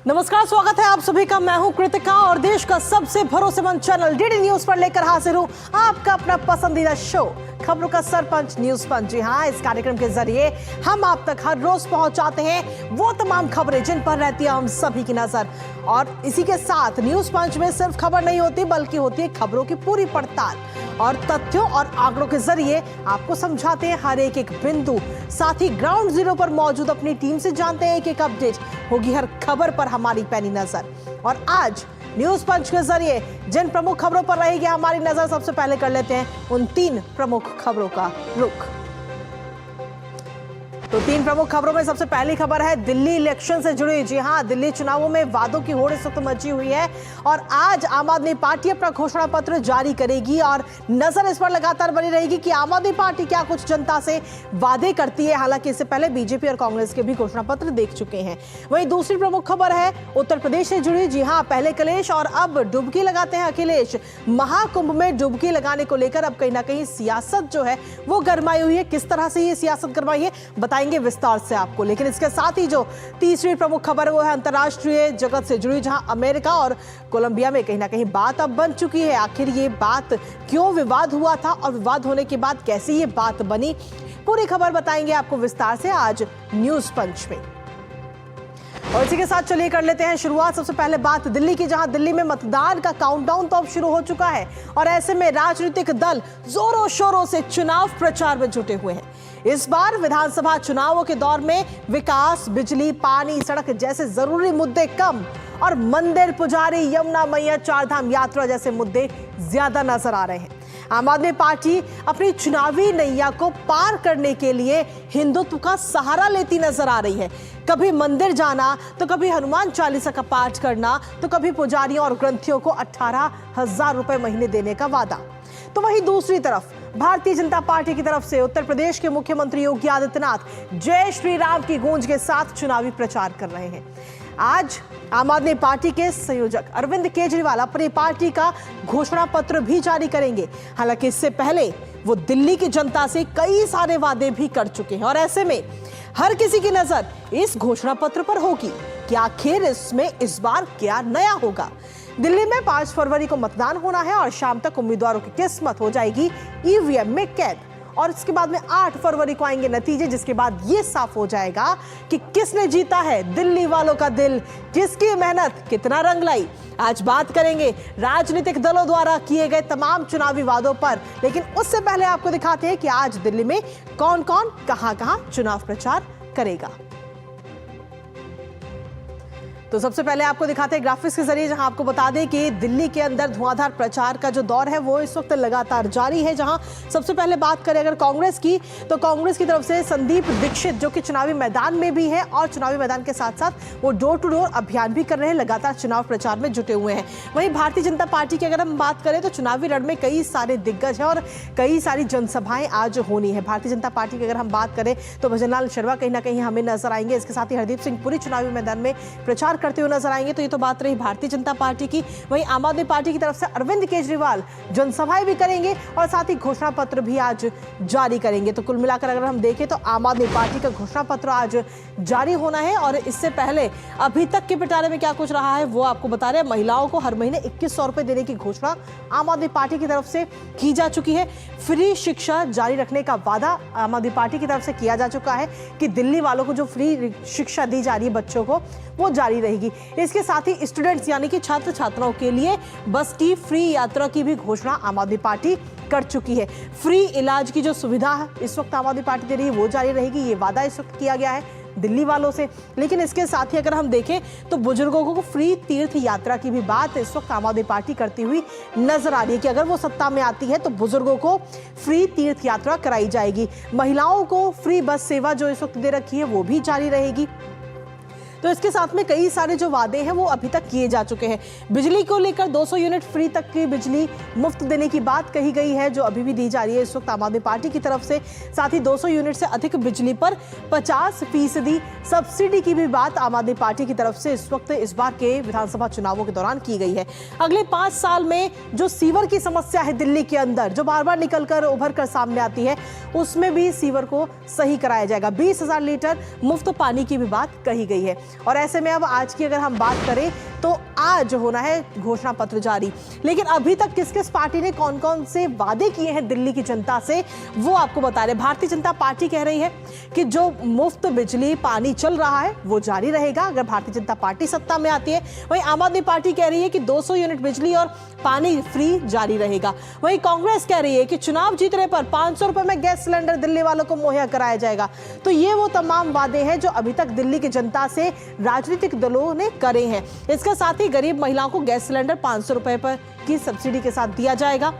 नमस्कार, स्वागत है आप सभी का। मैं हूं कृतिका और देश का सबसे भरोसेमंद चैनल डीडी न्यूज पर लेकर हाजिर हूं आपका अपना पसंदीदा शो खबरों का सरपंच न्यूज पंच। जी हां, इस कार्यक्रम के जरिए हम आप तक हर रोज पहुंचाते हैं वो तमाम खबरें जिन पर रहती है हम सभी की नजर। और इसी के साथ न्यूज पंच में सिर्फ खबर नहीं होती बल्कि होती है खबरों की पूरी पड़ताल और तथ्यों और आंकड़ों के जरिए आपको समझाते हैं हर एक बिंदु। साथ ही ग्राउंड जीरो पर मौजूद अपनी टीम से जानते हैं एक अपडेट होगी हर खबर पर हमारी पैनी नजर। और आज न्यूज पंच के जरिए जिन प्रमुख खबरों पर रहेगी हमारी नजर, सबसे पहले कर लेते हैं उन 3 प्रमुख खबरों का रुख। तो 3 प्रमुख खबरों में सबसे पहली खबर है दिल्ली इलेक्शन से जुड़ी। जी हां, दिल्ली चुनावों में वादों की होड़ इस वक्त मची हुई है और आज आम आदमी पार्टी अपना घोषणा पत्र जारी करेगी और नजर इस पर लगातार बनी रहेगी कि आम आदमी पार्टी क्या कुछ जनता से वादे करती है। हालांकि इससे पहले बीजेपी और कांग्रेस के भी घोषणा पत्र देख चुके हैं। वहीं दूसरी प्रमुख खबर है उत्तर प्रदेश से जुड़ी। जी हां, पहले कलेश और अब डुबकी लगाते हैं अखिलेश। महाकुंभ में डुबकी लगाने को लेकर अब कहीं ना कहीं सियासत जो है वो गरमाई हुई है। किस तरह से ये सियासत गरमाई है बताएंगे विस्तार से आपको। लेकिन इसके साथ ही जो तीसरी प्रमुख खबर है वो है अंतर्राष्ट्रीय जगत से जुड़ी, जहां अमेरिका और कोलंबिया में कहीं ना कहीं बात अब बन चुकी है। आखिर ये बात क्यों विवाद हुआ था और विवाद होने के बाद कैसे ये बात बनी, पूरी खबर बताएंगे आपको विस्तार से आज न्यूज पंच में। और इसी के साथ चलिए कर लेते हैं शुरुआत। सबसे पहले बात दिल्ली की, जहां दिल्ली में मतदान का काउंटडाउन तो अब शुरू हो चुका है और ऐसे में राजनीतिक दल जोरों शोरों से चुनाव प्रचार में जुटे हुए हैं। इस बार विधानसभा चुनावों के दौर में विकास, बिजली, पानी, सड़क जैसे जरूरी मुद्दे कम और मंदिर, पुजारी, यमुना मैया, चारधाम यात्रा जैसे मुद्दे ज्यादा नजर आ रहे हैं। आम आदमी पार्टी अपनी चुनावी नैया को पार करने के लिए हिंदुत्व का सहारा लेती नजर आ रही है। कभी मंदिर जाना तो कभी हनुमान चालीसा का पाठ करना तो कभी पुजारियों और ग्रंथियों को 18,000 रुपए महीने देने का वादा। तो वहीं दूसरी तरफ भारतीय जनता पार्टी की तरफ से उत्तर प्रदेश के मुख्यमंत्री योगी आदित्यनाथ जय श्री राम की गूंज के साथ चुनावी प्रचार कर रहे हैं। आज आम आदमी पार्टी के संयोजक अरविंद केजरीवाल अपनी पार्टी का घोषणा पत्र भी जारी करेंगे। हालांकि इससे पहले वो दिल्ली की जनता से कई सारे वादे भी कर चुके हैं और ऐसे में हर किसी की नजर इस घोषणा पत्र पर होगी कि आखिर इसमें इस बार क्या नया होगा। दिल्ली में 5 फरवरी को मतदान होना है और शाम तक उम्मीदवारों की किस्मत हो जाएगी ईवीएम में कैद। और इसके बाद में 8 फरवरी को आएंगे नतीजे, जिसके बाद ये साफ हो जाएगा कि किसने जीता है दिल्ली वालों का दिल, किसकी मेहनत कितना रंग लाई। आज बात करेंगे राजनीतिक दलों द्वारा किए गए तमाम चुनावी वादों पर, लेकिन उससे पहले आपको दिखाते हैं कि आज दिल्ली में कौन कौन कहां-कहां चुनाव प्रचार करेगा। तो सबसे पहले आपको दिखाते हैं ग्राफिक्स के जरिए, जहां आपको बता दें कि दिल्ली के अंदर धुआंधार प्रचार का जो दौर है वो इस वक्त लगातार जारी है। जहां सबसे पहले बात करें अगर कांग्रेस की, तो कांग्रेस की तरफ से संदीप दीक्षित जो कि चुनावी मैदान में भी है और चुनावी मैदान के साथ साथ वो डोर टू डोर अभियान भी कर रहे हैं, लगातार चुनाव प्रचार में जुटे हुए हैं। वहीं भारतीय जनता पार्टी की अगर हम बात करें तो चुनावी रण में कई सारे दिग्गज है और कई सारी जनसभाएं आज होनी है। भारतीय जनता पार्टी की अगर हम बात करें तो भजनलाल शर्मा कहीं ना कहीं हमें नजर आएंगे। इसके साथ ही हरदीप सिंह पुरी चुनावी मैदान में प्रचार करते हुए नजर आएंगे। तो ये तो बात रही भारतीय जनता पार्टी की। वहीं आम आदमी पार्टी की तरफ से अरविंद केजरीवाल जनसभाएं भी करेंगे और साथ ही घोषणा पत्र भी आज जारी करेंगे। तो कुल मिलाकर अगर हम देखें तो आम आदमी पार्टी का घोषणा पत्र आज जारी होना है। और इससे पहले अभी तक के पिटारे में क्या कुछ रहा है वो आपको बता रहे हैं। महिलाओं को हर महीने 2100 रुपए देने की घोषणा आम आदमी पार्टी की तरफ से की जा चुकी है। फ्री शिक्षा जारी रखने का वादा आम आदमी पार्टी की तरफ से किया जा चुका है कि दिल्ली वालों को जो फ्री शिक्षा दी जा रही है बच्चों को वो जारी रहेगी। इसके साथ ही स्टूडेंट्स यानी कि छात्र छात्राओं के लिए बस की फ्री यात्रा की भी घोषणा आम आदमी पार्टी कर चुकी है। फ्री इलाज की जो सुविधा है इस वक्त आम आदमी पार्टी दे रही है वो जारी रहेगी। ये वादा इस वक्त किया गया है दिल्ली वालों से। लेकिन इसके साथ ही अगर हम देखें तो बुजुर्गों को फ्री तीर्थ यात्रा की भी बात इस वक्त आम आदमी पार्टी करती हुई नजर आ रही है कि अगर वो सत्ता में आती है तो बुजुर्गों को फ्री तीर्थ यात्रा कराई जाएगी। महिलाओं को फ्री बस सेवा जो इस वक्त दे रखी है वो भी जारी रहेगी। तो इसके साथ में कई सारे जो वादे हैं वो अभी तक किए जा चुके हैं। बिजली को लेकर 200 यूनिट फ्री तक की बिजली मुफ्त देने की बात कही गई है जो अभी भी दी जा रही है इस वक्त आम आदमी पार्टी की तरफ से। साथ ही 200 यूनिट से अधिक बिजली पर 50% सब्सिडी की भी बात आम आदमी पार्टी की तरफ से इस वक्त इस बार के विधानसभा चुनावों के दौरान की गई है। अगले 5 साल में जो सीवर की समस्या है दिल्ली के अंदर जो बार बार निकलकर उभर कर सामने आती है उसमें भी सीवर को सही कराया जाएगा। 20,000 लीटर मुफ्त पानी की भी बात कही गई है। और ऐसे में अब आज की अगर हम बात करें तो आज होना है घोषणा पत्र जारी। लेकिन अभी तक किस किस पार्टी ने कौन कौन से वादे किए हैं दिल्ली की जनता से, वो आपको बता रहे। भारतीय जनता पार्टी कह रही है कि जो मुफ्त बिजली पानी चल रहा है वो जारी रहेगा अगर भारतीय जनता पार्टी सत्ता में आती है। वहीं आम आदमी पार्टी कह रही है कि 200 यूनिट बिजली और पानी फ्री जारी रहेगा। वहीं कांग्रेस कह रही है कि चुनाव जीतने पर 500 रुपए में गैस सिलेंडर दिल्ली वालों को मुहैया कराया जाएगा। तो ये वो तमाम वादे हैं जो अभी तक दिल्ली की जनता से राजनीतिक दलों ने करे हैं। इसके साथ ही गरीब महिलाओं को गैस सिलेंडर 500 रुपए पर की सब्सिडी के साथ दिया जाएगा।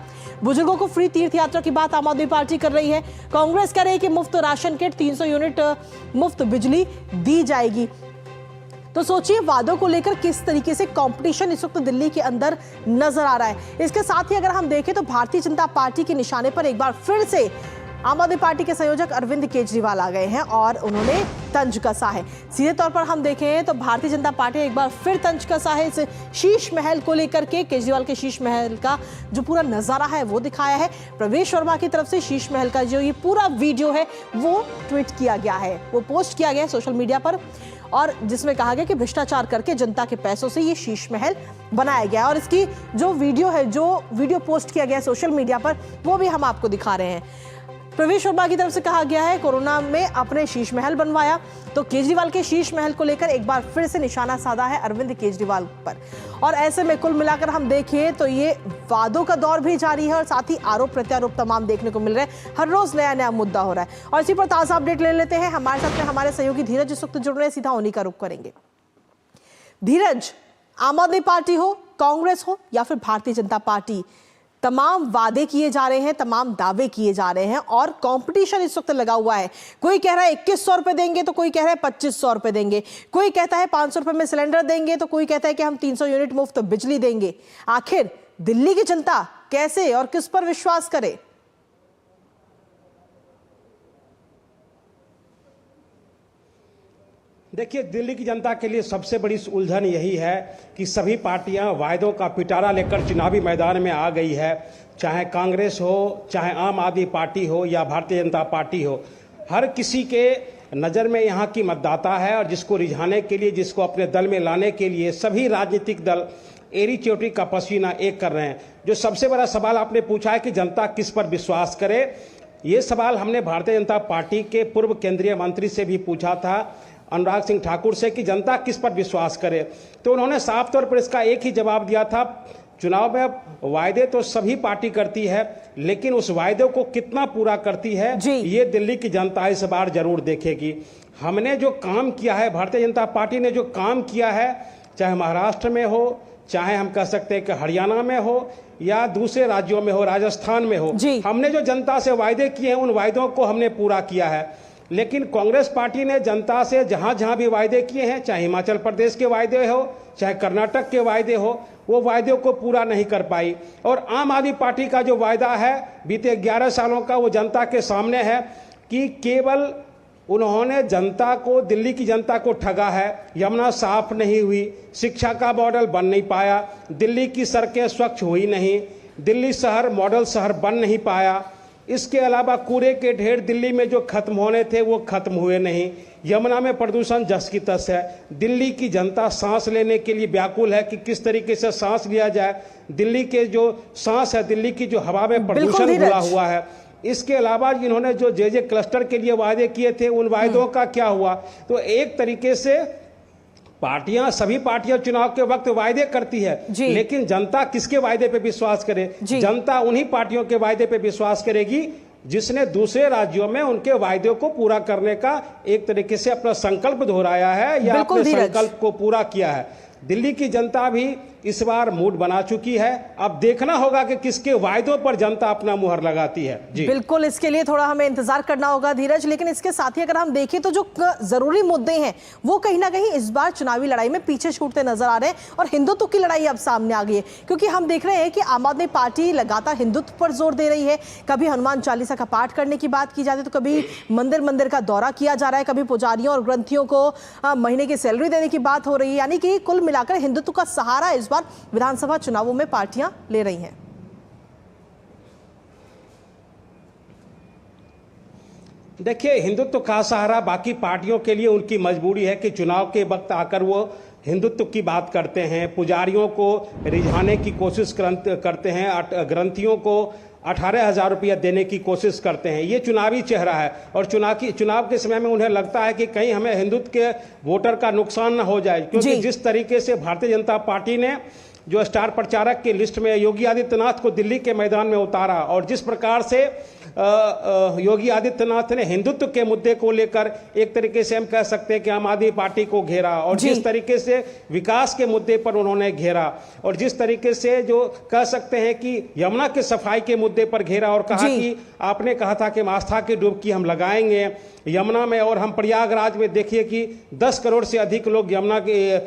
बुजुर्गों को फ्री तीर्थ यात्रा की बात आम आदमी पार्टी कर रही है। कांग्रेस कह रही है कि मुफ्त राशन किट, 300 यूनिट मुफ्त बिजली दी जाएगी। तो सोचिए वादों को लेकर किस तरीके से कंपटीशन इस वक्त दिल्ली के अंदर नजर आ रहा है। इसके साथ ही अगर हम देखें तो भारतीय जनता पार्टी के निशाने पर एक बार फिर से आम आदमी पार्टी के संयोजक अरविंद केजरीवाल आ गए हैं और उन्होंने तंज कसा है। सीधे तौर पर हम देखें तो भारतीय जनता पार्टी एक बार फिर तंज कसा है इस शीश महल को लेकर के। केजरीवाल के शीश महल का जो पूरा नजारा है वो दिखाया है। प्रवेश वर्मा की तरफ से शीश महल का जो ये पूरा वीडियो है वो ट्वीट किया गया है, वो पोस्ट किया गया है सोशल मीडिया पर, और जिसमें कहा गया कि भ्रष्टाचार करके जनता के पैसों से ये शीश महल बनाया गया है। और इसकी जो वीडियो है, जो वीडियो पोस्ट किया गया है सोशल मीडिया पर, वो भी हम आपको दिखा रहे हैं। प्रवेश वर्मा की तरफ से कहा गया है कोरोना में अपने शीश महल बनवाया। तो केजरीवाल के शीश महल को लेकर एक बार फिर से निशाना साधा है अरविंद केजरीवाल पर। और ऐसे में कुल मिलाकर हम देखें तो ये वादों का दौर भी जारी है और साथ ही आरोप प्रत्यारोप तमाम देखने को मिल रहे हैं। हर रोज नया नया मुद्दा हो रहा है और इसी पर ताजा अपडेट ले लेते हैं। हमारे साथ में हमारे सहयोगी धीरज इस वक्त जुड़ रहे हैं, सीधा उन्हीं का रुख करेंगे। धीरज, आम आदमी पार्टी हो, कांग्रेस हो या फिर भारतीय जनता पार्टी, तमाम वादे किए जा रहे हैं, तमाम दावे किए जा रहे हैं और कंपटीशन इस वक्त लगा हुआ है। कोई कह रहा है 2100 रुपए देंगे तो कोई कह रहा है 2500 रुपए देंगे, कोई कहता है 500 रुपए में सिलेंडर देंगे तो कोई कहता है कि हम 300 यूनिट मुफ्त बिजली देंगे। आखिर दिल्ली की जनता कैसे और किस पर विश्वास करे? देखिए, दिल्ली की जनता के लिए सबसे बड़ी उलझन यही है कि सभी पार्टियां वायदों का पिटारा लेकर चुनावी मैदान में आ गई है। चाहे कांग्रेस हो, चाहे आम आदमी पार्टी हो या भारतीय जनता पार्टी हो, हर किसी के नज़र में यहाँ की मतदाता है और जिसको रिझाने के लिए, जिसको अपने दल में लाने के लिए सभी राजनीतिक दल एड़ी चोटी का पसीना एक कर रहे हैं। जो सबसे बड़ा सवाल आपने पूछा है कि जनता किस पर विश्वास करे, ये सवाल हमने भारतीय जनता पार्टी के पूर्व केंद्रीय मंत्री से भी पूछा था, अनुराग सिंह ठाकुर से, कि जनता किस पर विश्वास करे। तो उन्होंने साफ तौर पर इसका एक ही जवाब दिया था, चुनाव में वायदे तो सभी पार्टी करती है लेकिन उस वायदे को कितना पूरा करती है ये दिल्ली की जनता इस बार जरूर देखेगी। हमने जो काम किया है, भारतीय जनता पार्टी ने जो काम किया है, चाहे महाराष्ट्र में हो, चाहे हम कह सकते हैं कि हरियाणा में हो या दूसरे राज्यों में हो, राजस्थान में हो, हमने जो जनता से वायदे किए हैं उन वायदों को हमने पूरा किया है। लेकिन कांग्रेस पार्टी ने जनता से जहां जहां भी वायदे किए हैं, चाहे हिमाचल प्रदेश के वायदे हो, चाहे कर्नाटक के वायदे हो, वो वायदे को पूरा नहीं कर पाई। और आम आदमी पार्टी का जो वायदा है बीते 11 सालों का, वो जनता के सामने है कि केवल उन्होंने जनता को, दिल्ली की जनता को ठगा है। यमुना साफ नहीं हुई, शिक्षा का मॉडल बन नहीं पाया, दिल्ली की सड़कें स्वच्छ हुई नहीं, दिल्ली शहर मॉडल शहर बन नहीं पाया। इसके अलावा कूड़े के ढेर दिल्ली में जो खत्म होने थे वो खत्म हुए नहीं। यमुना में प्रदूषण जस की तस है। दिल्ली की जनता सांस लेने के लिए व्याकुल है कि किस तरीके से सांस लिया जाए। दिल्ली के जो सांस है, दिल्ली की जो हवा में प्रदूषण घुला हुआ है। इसके अलावा इन्होंने जो जे क्लस्टर के लिए वायदे किए थे उन वायदों का क्या हुआ। तो एक तरीके से पार्टियां, सभी पार्टियां चुनाव के वक्त वायदे करती है लेकिन जनता किसके वायदे पे विश्वास करे? जनता उन्हीं पार्टियों के वायदे पे विश्वास करेगी जिसने दूसरे राज्यों में उनके वायदों को पूरा करने का एक तरीके से अपना संकल्प दोहराया है या अपने संकल्प को पूरा किया है। दिल्ली की जनता भी इस बार मूड बना चुकी है। अब देखना होगा कि किसके वायदों पर जनता अपना मुहर लगाती है। जी बिल्कुल, इसके लिए थोड़ा हमें इंतजार करना होगा धीरज। लेकिन इसके साथ ही अगर हम देखें तो जो जरूरी मुद्दे हैं वो कहीं ना कहीं इस बार चुनावी लड़ाई में पीछे छूटते नजर आ रहे हैं और हिंदुत्व की लड़ाई अब सामने आ गई है। क्योंकि हम देख रहे हैं कि आम आदमी पार्टी लगातार हिंदुत्व पर जोर दे रही है। कभी हनुमान चालीसा का पाठ करने की बात की जाती है तो कभी मंदिर मंदिर का दौरा किया जा रहा है, कभी पुजारियों और ग्रंथियों को महीने की सैलरी देने की बात हो रही है। यानी कि कुल मिलाकर हिंदुत्व का सहारा इस बार विधानसभा चुनावों में पार्टियां ले रही हैं। देखिए, हिंदुत्व का सहारा बाकी पार्टियों के लिए उनकी मजबूरी है कि चुनाव के वक्त आकर वो हिंदुत्व की बात करते हैं, पुजारियों को रिझाने की कोशिश करते हैं, ग्रंथियों को 18,000 रुपया देने की कोशिश करते हैं। ये चुनावी चेहरा है और चुनाव के समय में उन्हें लगता है कि कहीं हमें हिंदुत्व के वोटर का नुकसान न हो जाए, क्योंकि जिस तरीके से भारतीय जनता पार्टी ने जो स्टार प्रचारक की लिस्ट में योगी आदित्यनाथ को दिल्ली के मैदान में उतारा और जिस प्रकार से योगी आदित्यनाथ ने हिंदुत्व के मुद्दे को लेकर एक तरीके से हम कह सकते हैं कि आम आदमी पार्टी को घेरा और जिस तरीके से विकास के मुद्दे पर उन्होंने घेरा और जिस तरीके से जो कह सकते हैं कि यमुना के सफाई के मुद्दे पर घेरा और कहा कि आपने कहा था कि आस्था की डुबकी हम लगाएंगे यमुना में और हम प्रयागराज में देखिए कि 10 करोड़ से अधिक लोग यमुना के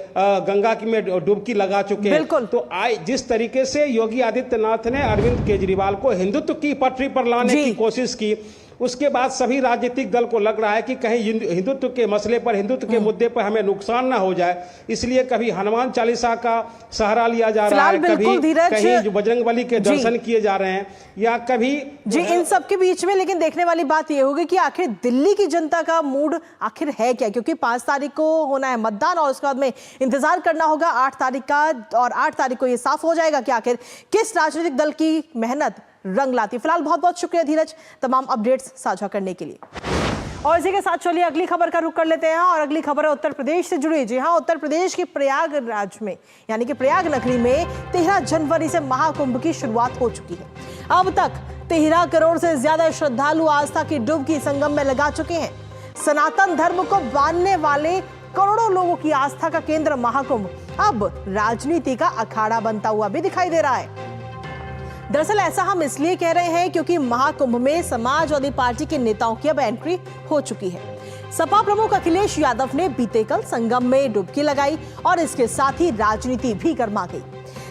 गंगा की में डुबकी लगा चुके हैं। तो जिस तरीके से योगी आदित्यनाथ ने अरविंद केजरीवाल को हिंदुत्व की पटरी पर लाने की कोशिश की, उसके बाद सभी राजनीतिक दल को लग रहा है कि कहीं हिंदुत्व के मसले पर, हिंदुत्व के मुद्दे पर हमें नुकसान ना हो जाए, इसलिए कभी हनुमान चालीसा का सहारा लिया जा रहा है, कभी कहीं जो बजरंगबली के दर्शन किए जा रहे हैं या कभी इन सब के बीच में। लेकिन देखने वाली बात यह होगी कि आखिर दिल्ली की जनता का मूड आखिर है क्या, क्योंकि 5 तारीख को होना है मतदान और उसके बाद में इंतजार करना होगा 8 तारीख का, और 8 तारीख को यह साफ हो जाएगा कि आखिर किस राजनीतिक दल की मेहनत रंग लाती। फिलहाल बहुत बहुत शुक्रिया धीरज तमाम अपडेट्स साझा करने के लिए। और इसी के साथ चलिए अगली खबर का रुख कर लेते हैं और अगली खबर है उत्तर प्रदेश से जुड़ी। जी हां, उत्तर प्रदेश के प्रयागराज में यानी कि प्रयाग नगरी में 13 जनवरी से महाकुंभ की शुरुआत हो चुकी है। अब तक 13 करोड़ से ज्यादा श्रद्धालु आस्था की डुबकी संगम में लगा चुके हैं। सनातन धर्म को मानने वाले करोड़ों लोगों की आस्था का केंद्र महाकुंभ अब राजनीति का अखाड़ा बनता हुआ भी दिखाई दे रहा है। दरअसल ऐसा हम इसलिए कह रहे हैं क्योंकि महाकुंभ में समाजवादी पार्टी के नेताओं की अब एंट्री हो चुकी है। सपा प्रमुख अखिलेश यादव ने बीते कल संगम में डुबकी लगाई और इसके साथ ही राजनीति भी गर्मा गई।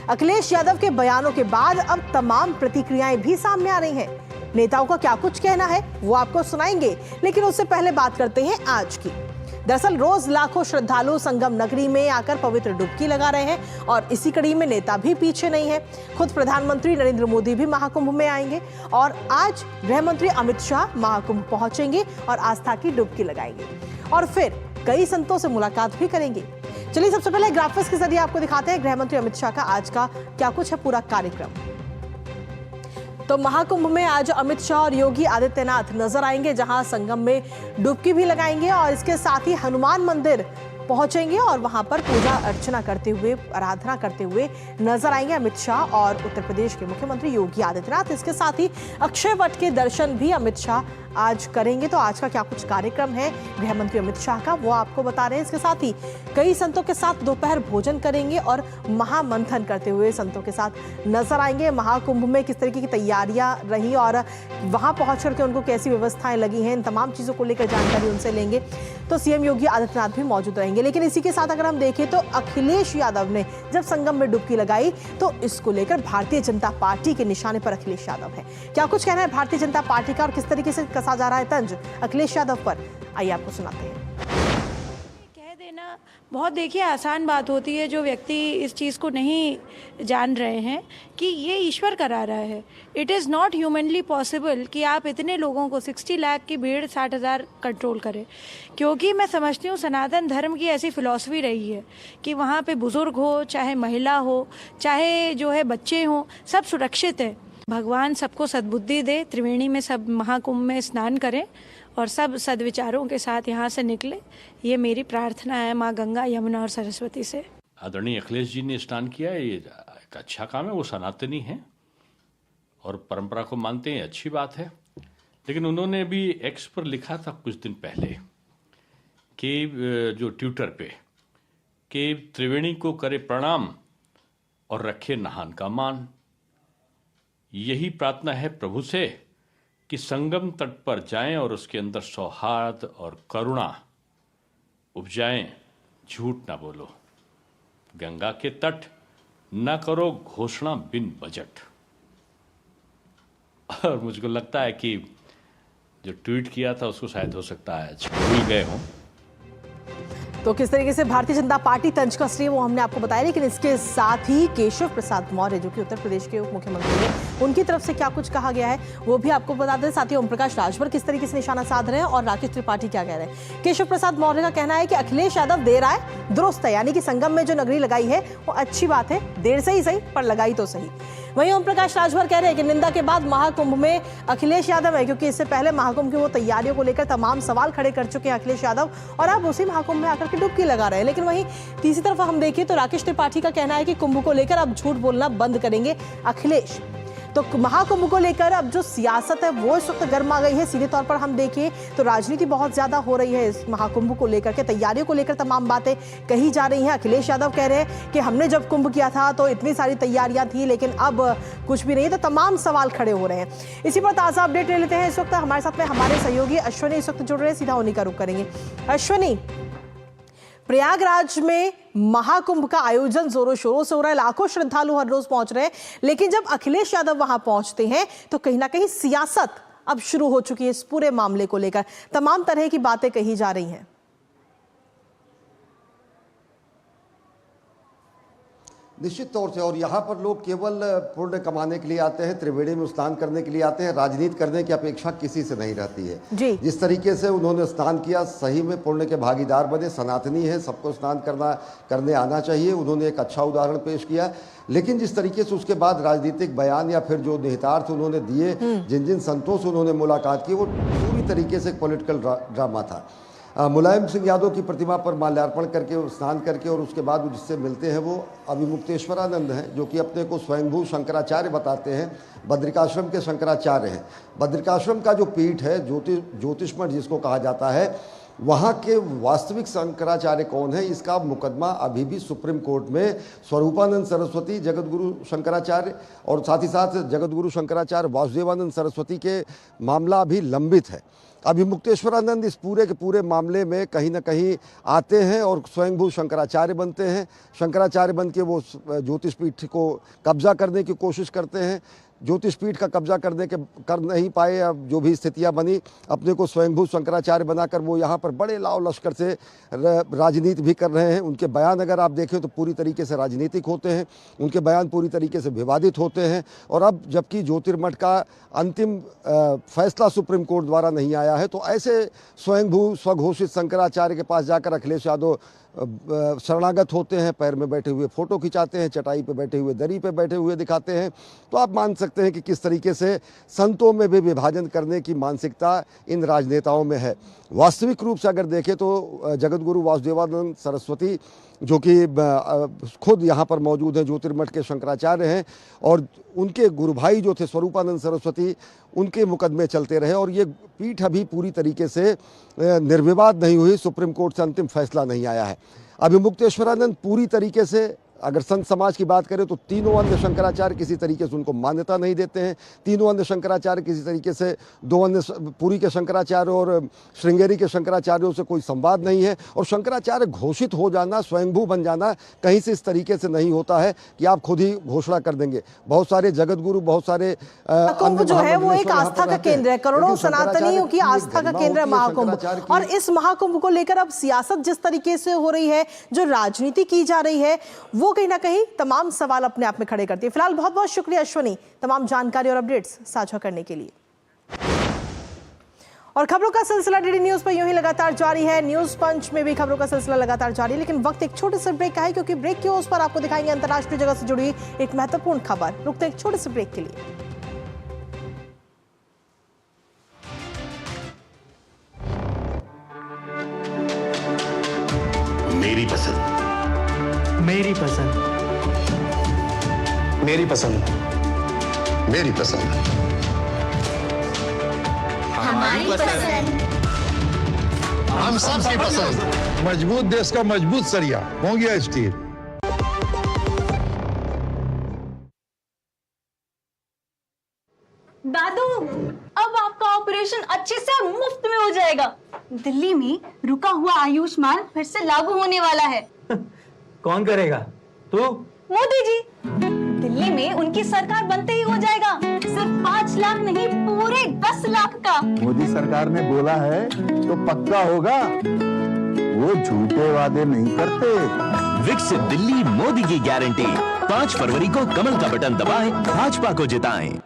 अखिलेश यादव के बयानों के बाद अब तमाम प्रतिक्रियाएं भी सामने आ रही हैं। नेताओं का क्या कुछ कहना है वो आपको सुनाएंगे, लेकिन उससे पहले बात करते हैं आज की। दरअसल रोज लाखों श्रद्धालु संगम नगरी में आकर पवित्र डुबकी लगा रहे हैं और इसी कड़ी में नेता भी पीछे नहीं है। खुद प्रधानमंत्री नरेंद्र मोदी भी महाकुंभ में आएंगे और आज गृह मंत्री अमित शाह महाकुंभ पहुंचेंगे और आस्था की डुबकी लगाएंगे और फिर कई संतों से मुलाकात भी करेंगे। चलिए सबसे पहले ग्राफिक्स के जरिए आपको दिखाते हैं गृह मंत्री अमित शाह का आज का क्या कुछ है पूरा कार्यक्रम। तो महाकुंभ में आज अमित शाह और योगी आदित्यनाथ नजर आएंगे, जहां संगम में डुबकी भी लगाएंगे और इसके साथ ही हनुमान मंदिर पहुंचेंगे और वहां पर पूजा अर्चना करते हुए, आराधना करते हुए नजर आएंगे अमित शाह और उत्तर प्रदेश के मुख्यमंत्री योगी आदित्यनाथ। इसके साथ ही अक्षय वट के दर्शन भी अमित शाह आज करेंगे। तो आज का क्या कुछ कार्यक्रम है गृह मंत्री अमित शाह का वो आपको बता रहे हैं। इसके साथ ही कई संतों के साथ दोपहर भोजन करेंगे और महामंथन करते हुए संतों के साथ नजर आएंगे। महाकुंभ में किस तरीके की तैयारियां रही और वहां पहुंच करके उनको कैसी व्यवस्थाएं लगी हैं, इन तमाम चीजों को लेकर जानकारी उनसे लेंगे। तो सीएम योगी आदित्यनाथ भी मौजूद रहेंगे। लेकिन इसी के साथ अगर हम देखें तो अखिलेश यादव ने जब संगम में डुबकी लगाई तो इसको लेकर भारतीय जनता पार्टी के निशाने पर अखिलेश यादव है। क्या कुछ कहना है भारतीय जनता पार्टी का और किस तरीके से कसा जा रहा है तंज अखिलेश यादव पर, आइए आपको सुनाते हैं। कह देना बहुत देखिए आसान बात होती है, जो व्यक्ति इस चीज़ को नहीं जान रहे हैं कि ये ईश्वर करा रहा है। It is not humanly possible कि आप इतने लोगों को 60 लाख की भीड़ 60,000 कंट्रोल करें, क्योंकि मैं समझती हूँ सनातन धर्म की ऐसी फिलॉसफी रही है कि वहाँ पे बुजुर्ग हो, चाहे महिला हो, चाहे जो है बच्चे हों, सब सुरक्षित है। भगवान सबको सद्बुद्धि दे, त्रिवेणी में सब महाकुंभ में स्नान करें और सब सद्विचारों के साथ यहाँ से निकले, ये मेरी प्रार्थना है माँ गंगा, यमुना और सरस्वती से। आदरणीय अखिलेश जी ने स्नान किया, ये एक अच्छा काम है। वो सनातनी हैं और परंपरा को मानते हैं, अच्छी बात है। लेकिन उन्होंने भी एक्स पर लिखा था कुछ दिन पहले कि जो ट्विटर पे कि त्रिवेणी को करे प्रणाम और रखे नहान का मान। यही प्रार्थना है प्रभु से कि संगम तट पर जाएं और उसके अंदर सौहार्द और करुणा उपजाएं। झूठ ना बोलो, गंगा के तट ना करो घोषणा बिन बजट। और मुझको लगता है कि जो ट्वीट किया था उसको शायद हो सकता है भूल गए हों। तो किस तरीके से भारतीय जनता पार्टी तंज कस रही है वो हमने आपको बताया, लेकिन इसके साथ ही केशव प्रसाद मौर्य जो कि उत्तर प्रदेश के उप मुख्यमंत्री हैं, उनकी तरफ से क्या कुछ कहा गया है वो भी आपको बता दें। साथ ही ओम प्रकाश राजभर किस तरीके से निशाना साध रहे हैं और राकेश त्रिपाठी क्या कह रहे हैं। केशव प्रसाद मौर्य का कहना है कि अखिलेश यादव देर आए दुरुस्त है, यानी कि संगम में जो नगरी लगाई है वो अच्छी बात है, देर से ही सही पर लगाई तो सही। वहीं ओम प्रकाश राजभर कह रहे हैं कि निंदा के बाद महाकुंभ में अखिलेश यादव है, क्योंकि इससे पहले महाकुंभ की वो तैयारियों को लेकर तमाम सवाल खड़े कर चुके हैं अखिलेश यादव और अब उसी महाकुंभ में आकर के डुबकी लगा रहे हैं। लेकिन वहीं तीसरी तरफ हम देखें तो राकेश त्रिपाठी का कहना है कि कुंभ को लेकर अब झूठ बोलना बंद करेंगे अखिलेश। तो महाकुंभ को लेकर अब जो सियासत है वो इस वक्त गर्मा गई है। सीधे तौर पर हम देखें तो राजनीति बहुत ज्यादा हो रही है इस महाकुंभ को लेकर के, तैयारियों को लेकर तमाम बातें कही जा रही हैं। अखिलेश यादव कह रहे हैं कि हमने जब कुंभ किया था तो इतनी सारी तैयारियां थी, लेकिन अब कुछ भी नहीं, तो तमाम सवाल खड़े हो रहे हैं। इसी पर ताजा अपडेट ले लेते हैं। इस वक्त हमारे साथ में हमारे सहयोगी अश्विनी इस वक्त जुड़ रहे हैं, सीधा उन्हीं का रुख करेंगे। अश्विनी, प्रयागराज में महाकुंभ का आयोजन जोरों शोरों से हो रहा है, लाखों श्रद्धालु हर रोज पहुंच रहे हैं, लेकिन जब अखिलेश यादव वहां पहुंचते हैं तो कहीं ना कहीं सियासत अब शुरू हो चुकी है। इस पूरे मामले को लेकर तमाम तरह की बातें कही जा रही हैं। निश्चित तौर से, और यहाँ पर लोग केवल पुण्य कमाने के लिए आते हैं, त्रिवेणी में स्नान करने के लिए आते हैं, राजनीति करने की अपेक्षा किसी से नहीं रहती है जी। जिस तरीके से उन्होंने स्नान किया, सही में पुण्य के भागीदार बने। सनातनी है, सबको स्नान करने आना चाहिए। उन्होंने एक अच्छा उदाहरण पेश किया, लेकिन जिस तरीके से उसके बाद राजनीतिक बयान या फिर जो निहितार्थ उन्होंने दिए, जिन जिन संतों से उन्होंने मुलाकात की, वो पूरी तरीके से एक पॉलिटिकल ड्रामा था। मुलायम सिंह यादव की प्रतिमा पर माल्यार्पण करके, स्नान करके, और उसके बाद जिससे मिलते हैं वो अभिमुक्तेश्वरानंद हैं, जो कि अपने को स्वयंभू शंकराचार्य बताते हैं, बद्रिकाश्रम के शंकराचार्य हैं। बद्रिकाश्रम का जो पीठ है, ज्योतिष मठ जिसको कहा जाता है, वहाँ के वास्तविक शंकराचार्य कौन है, इसका मुकदमा अभी भी सुप्रीम कोर्ट में स्वरूपानंद सरस्वती, जगतगुरु शंकराचार्य और साथ ही साथ जगतगुरु शंकराचार्य वासुदेवानंद सरस्वती के मामला अभी लंबित है। अभिमुक्तेश्वरानंद इस पूरे के पूरे मामले में कहीं ना कहीं आते हैं और स्वयंभू शंकराचार्य बनते हैं। शंकराचार्य बन के वो ज्योतिष पीठ को कब्जा करने की कोशिश करते हैं। ज्योतिष पीठ का कब्जा कर नहीं पाए, अब जो भी स्थितियां बनी, अपने को स्वयंभू शंकराचार्य बनाकर वो यहाँ पर बड़े लाव लश्कर से राजनीति भी कर रहे हैं। उनके बयान अगर आप देखें तो पूरी तरीके से राजनीतिक होते हैं, उनके बयान पूरी तरीके से विवादित होते हैं। और अब जबकि ज्योतिर्मठ का अंतिम फैसला सुप्रीम कोर्ट द्वारा नहीं आया है, तो ऐसे स्वयंभू स्वघोषित शंकराचार्य के पास जाकर अखिलेश यादव शरणागत होते हैं, पैर में बैठे हुए फोटो खिंचाते हैं, चटाई पे बैठे हुए, दरी पे बैठे हुए दिखाते हैं। तो आप मान सकते हैं कि किस तरीके से संतों में भी विभाजन करने की मानसिकता इन राजनेताओं में है। वास्तविक रूप से अगर देखें तो जगतगुरु वासुदेवानंद सरस्वती, जो कि खुद यहाँ पर मौजूद हैं, ज्योतिर्मठ के शंकराचार्य हैं, और उनके गुरु भाई जो थे स्वरूपानंद सरस्वती, उनके मुकदमे चलते रहे और ये पीठ अभी पूरी तरीके से निर्विवाद नहीं हुई। सुप्रीम कोर्ट से अंतिम फैसला नहीं आया है। अभिमुक्तेश्वरानंद पूरी तरीके से, अगर संत समाज की बात करें तो तीनों अन्य शंकराचार्य किसी तरीके से उनको मान्यता नहीं देते हैं। तीनों अन्य शंकराचार्य किसी तरीके से, दो अन्य पुरी के शंकराचार्य और श्रृंगेरी के शंकराचार्यों से कोई संवाद नहीं है। और शंकराचार्य घोषित हो जाना, स्वयंभू बन जाना कहीं से इस तरीके से नहीं होता है कि आप खुद ही घोषणा कर देंगे। बहुत सारे जगतगुरु, बहुत सारे कुंभ जो है वो एक आस्था का केंद्र है, करोड़ों सनातनियों की आस्था का केंद्र है महाकुंभ। और इस महाकुंभ को लेकर अब सियासत जिस तरीके से हो रही है, जो राजनीति की जा रही है, वो कहीं ना कहीं तमाम सवाल अपने आप में खड़े करती है। फिलहाल बहुत बहुत शुक्रिया अश्विनी, तमाम जानकारी और अपडेट्स साझा करने के लिए। और खबरों का सिलसिला डीडी न्यूज पर यूं ही लगातार जारी है। न्यूज पंच में भी खबरों का सिलसिला लगातार जारी है, लेकिन वक्त एक छोटे से ब्रेक का है, क्योंकि ब्रेक के उस पर आपको दिखाएंगे अंतर्राष्ट्रीय जगत से जुड़ी एक महत्वपूर्ण खबर। रुकते एक छोटे से ब्रेक के लिए। मेरी पसंद, मेरी पसंद, मेरी पसंद, मेरी पसंद, हमारी पसंद, हम सबकी पसंद। मजबूत देश का मजबूत सरिया हो गया स्टील। दादू, अब आपका ऑपरेशन अच्छे से और मुफ्त में हो जाएगा। दिल्ली में रुका हुआ आयुष्मान फिर से लागू होने वाला है। कौन करेगा? तू? मोदी जी। दिल्ली में उनकी सरकार बनते ही हो जाएगा। सिर्फ 5 लाख नहीं, पूरे 10 लाख का। मोदी सरकार ने बोला है तो पक्का होगा। वो झूठे वादे नहीं करते। विकसित दिल्ली मोदी की गारंटी। 5 फरवरी को कमल का बटन दबाएं, भाजपा को जिताएं।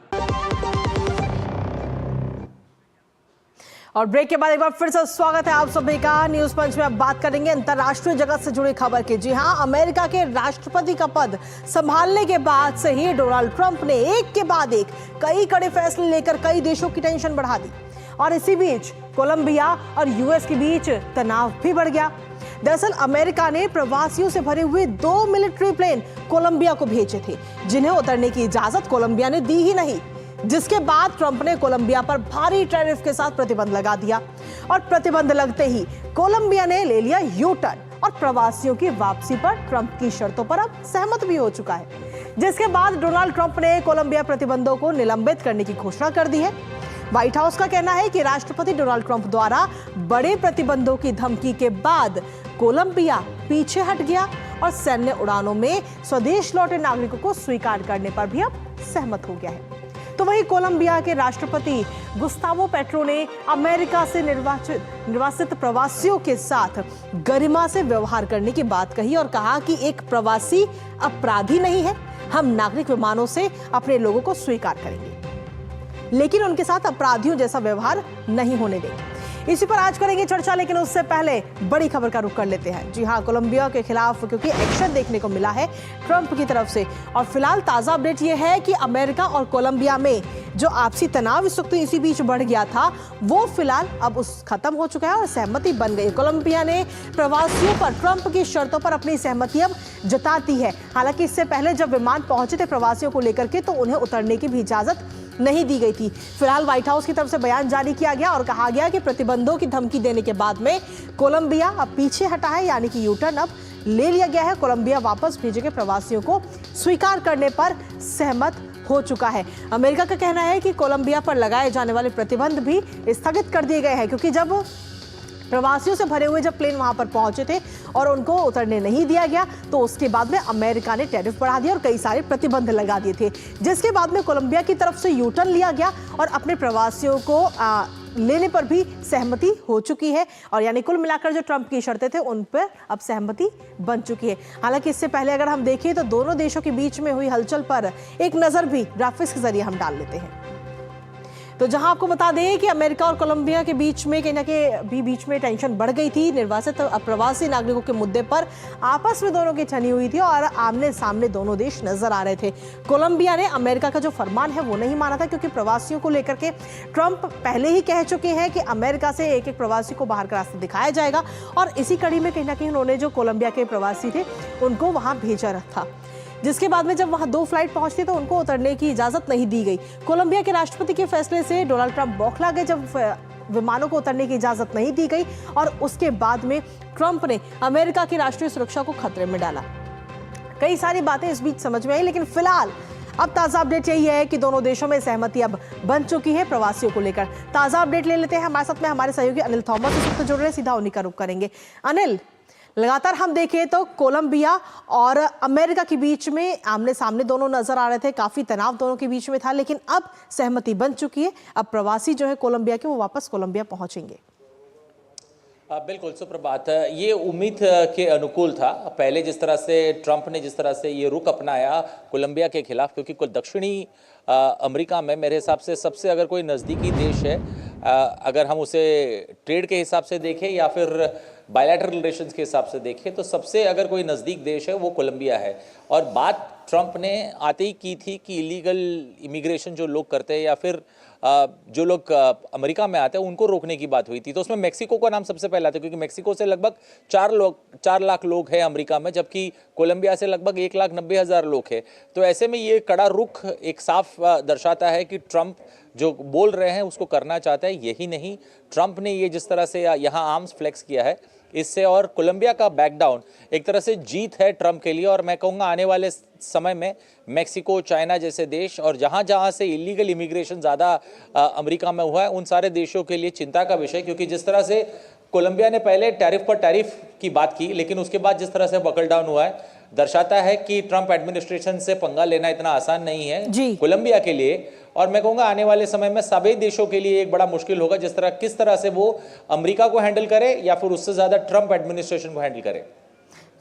और ब्रेक के बाद एक बार फिर से स्वागत है आप सभी का। न्यूज पंच में अब बात करेंगे अंतर्राष्ट्रीय जगत से जुड़ी खबर की। जी हां, अमेरिका के राष्ट्रपति का पद संभालने के बाद से ही डोनाल्ड ट्रंप ने एक के बाद एक कई कड़े फैसले लेकर कई देशों की टेंशन बढ़ा दी और इसी बीच कोलंबिया और यूएस के बीच तनाव भी बढ़ गया। दरअसल अमेरिका ने प्रवासियों से भरे हुए 2 मिलिट्री प्लेन कोलंबिया को भेजे थे, जिन्हें उतरने की इजाजत कोलंबिया ने दी ही नहीं, जिसके बाद ट्रंप ने कोलंबिया पर भारी टैरिफ के साथ प्रतिबंध लगा दिया और प्रतिबंध लगते ही कोलंबिया ने ले लिया यू टर्न और प्रवासियों की वापसी पर ट्रंप की शर्तों पर अब सहमत भी हो चुका है, जिसके बाद डोनाल्ड ट्रंप ने कोलंबिया प्रतिबंधों को निलंबित करने की घोषणा कर दी है। व्हाइट हाउस का कहना है कि राष्ट्रपति डोनाल्ड ट्रंप द्वारा बड़े प्रतिबंधों की धमकी के बाद कोलंबिया पीछे हट गया और सैन्य उड़ानों में स्वदेश लौटे नागरिकों को स्वीकार करने पर भी अब सहमत हो गया है। तो वहीं कोलंबिया के राष्ट्रपति गुस्तावो पेट्रो ने अमेरिका से निर्वासित प्रवासियों के साथ गरिमा से व्यवहार करने की बात कही और कहा कि एक प्रवासी अपराधी नहीं है, हम नागरिक विमानों से अपने लोगों को स्वीकार करेंगे, लेकिन उनके साथ अपराधियों जैसा व्यवहार नहीं होने देंगे। इसी पर आज करेंगे चर्चा, लेकिन उससे पहले बड़ी खबर का रुख कर लेते हैं। जी हां, कोलंबिया के खिलाफ क्योंकि एक्शन देखने को मिला है ट्रंप की तरफ से और फिलहाल ताजा अपडेट यह है कि अमेरिका और कोलंबिया में जो आपसी तनाव इस वक्त इसी बीच बढ़ गया था, वो फिलहाल अब खत्म हो चुका है और सहमति बन गई। कोलंबिया ने प्रवासियों पर ट्रंप की शर्तों पर अपनी सहमति अब जताती है। हालांकि इससे पहले जब विमान पहुंचे थे प्रवासियों को लेकर के, तो उन्हें उतरने की भी इजाजत नहीं दी गई थी। फिलहाल व्हाइट हाउस की तरफ से बयान जारी किया गया और कहा गया कि प्रतिबंधों की धमकी देने के बाद में कोलंबिया अब पीछे हटा है, यानी कि यू टर्न अब ले लिया गया है। कोलंबिया वापस भेजे गए प्रवासियों को स्वीकार करने पर सहमत हो चुका है। अमेरिका का कहना है कि कोलंबिया पर लगाए जाने वाले प्रतिबंध भी स्थगित कर दिए गए हैं, क्योंकि जब प्रवासियों से भरे हुए जब प्लेन वहां पर पहुंचे थे और उनको उतरने नहीं दिया गया, तो उसके बाद में अमेरिका ने टैरिफ बढ़ा दिया और कई सारे प्रतिबंध लगा दिए थे, जिसके बाद में कोलंबिया की तरफ से यू टर्न लिया गया और अपने प्रवासियों को लेने पर भी सहमति हो चुकी है। और यानी कुल मिलाकर जो ट्रंप की शर्तें थे उन पर अब सहमति बन चुकी है। हालांकि इससे पहले अगर हम देखें तो दोनों देशों के बीच में हुई हलचल पर एक नजर भी ग्राफिक्स के जरिए हम डाल लेते हैं। तो जहां आपको बता दें कि अमेरिका और कोलंबिया के बीच में कहीं ना कहीं बीच में टेंशन बढ़ गई थी निर्वासित प्रवासी नागरिकों के मुद्दे पर, आपस में दोनों की छनी हुई थी और आमने सामने दोनों देश नजर आ रहे थे। कोलंबिया ने अमेरिका का जो फरमान है वो नहीं माना था, क्योंकि प्रवासियों को लेकर के ट्रंप पहले ही कह चुके हैं कि अमेरिका से एक एक प्रवासी को बाहर का रास्ता दिखाया जाएगा और इसी कड़ी में कहीं ना कहीं उन्होंने जो कोलंबिया के प्रवासी थे उनको वहां भेजा था, जिसके बाद में जब वहां 2 फ्लाइट पहुंचती तो उनको उतरने की इजाजत नहीं दी गई। कोलंबिया के राष्ट्रपति के फैसले से डोनाल्ड ट्रंप बौखला गए जब विमानों को उतरने की इजाजत नहीं दी गई और उसके बाद में ट्रंप ने अमेरिका की राष्ट्रीय सुरक्षा को खतरे में डाला। कई सारी बातें इस बीच समझ में आई, लेकिन फिलहाल अब ताजा अपडेट यही है कि दोनों देशों में सहमति अब बन चुकी है प्रवासियों को लेकर। ताजा अपडेट ले लेते हैं, हमारे साथ में हमारे सहयोगी अनिल थॉमस इस वक्त जुड़ रहे हैं, सीधा उन्हीं का रुख करेंगे। अनिल, लगातार हम देखें तो कोलंबिया और अमेरिका के बीच में आमने सामने दोनों नजर आ रहे थे, काफी तनाव दोनों के बीच में था, लेकिन अब सहमति बन चुकी है। अब प्रवासी जो है कोलंबिया के, वो वापस कोलंबिया पहुंचेंगे। बिल्कुल सुप्रभात। ये उम्मीद के अनुकूल था। पहले जिस तरह से ट्रंप ने जिस तरह से ये रुख अपनाया कोलंबिया के खिलाफ, क्योंकि दक्षिणी अमेरिका में मेरे हिसाब से सबसे अगर कोई नज़दीकी देश है, अगर हम उसे ट्रेड के हिसाब से देखें या फिर बायलैटरल रिलेशंस के हिसाब से देखें, तो सबसे अगर कोई नज़दीक देश है वो कोलंबिया है। और बात ट्रंप ने आते ही की थी कि इलीगल इमिग्रेशन जो लोग करते हैं या फिर जो लोग अमेरिका में आते हैं उनको रोकने की बात हुई थी। तो उसमें मेक्सिको का नाम सबसे पहले आता है, क्योंकि मेक्सिको से लगभग 4 लाख लोग हैं अमेरिका में, जबकि कोलंबिया से लगभग 1,90,000 लोग हैं। तो ऐसे में ये कड़ा रुख एक साफ दर्शाता है कि ट्रंप जो बोल रहे हैं उसको करना चाहता है। यही नहीं, ट्रंप ने ये जिस तरह से यहाँ आर्म्स फ्लेक्स किया है, इससे और कोलंबिया का बैकडाउन एक तरह से जीत है ट्रंप के लिए। और मैं कहूँगा आने वाले समय में मेक्सिको, चाइना जैसे देश और जहाँ से इलीगल इमिग्रेशन ज़्यादा अमेरिका में हुआ है, उन सारे देशों के लिए चिंता का विषय, क्योंकि जिस तरह से कोलंबिया ने पहले टैरिफ पर टैरिफ की बात की, लेकिन उसके बाद जिस तरह से बकल डाउन हुआ है, दर्शाता है कि ट्रंप एडमिनिस्ट्रेशन से पंगा लेना इतना आसान नहीं है कोलंबिया के लिए। और मैं कहूंगा आने वाले समय में सभी देशों के लिए एक बड़ा मुश्किल होगा किस तरह से वो अमेरिका को हैंडल करे या फिर उससे ज्यादा ट्रंप एडमिनिस्ट्रेशन को हैंडल करे।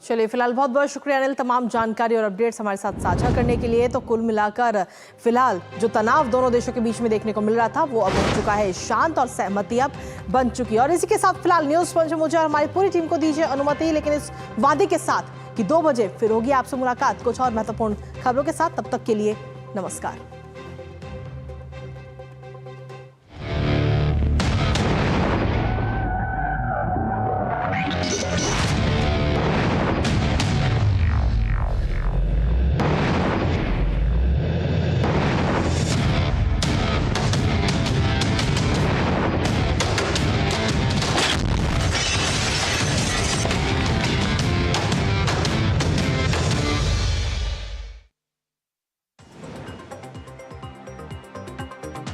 चलिए, फिलहाल बहुत बहुत शुक्रिया अनिल, तमाम जानकारी और अपडेट्स हमारे साथ साझा करने के लिए। तो कुल मिलाकर फिलहाल जो तनाव दोनों देशों के बीच में देखने को मिल रहा था वो अब हो चुका है शांत और सहमति अब बन चुकी है। और इसी के साथ फिलहाल न्यूज़ पंच मुझे और हमारी पूरी टीम को दीजिए अनुमति, लेकिन इस वादे के साथ कि 2 बजे फिर होगी आपसे मुलाकात कुछ और महत्वपूर्ण खबरों के साथ। तब तक के लिए नमस्कार।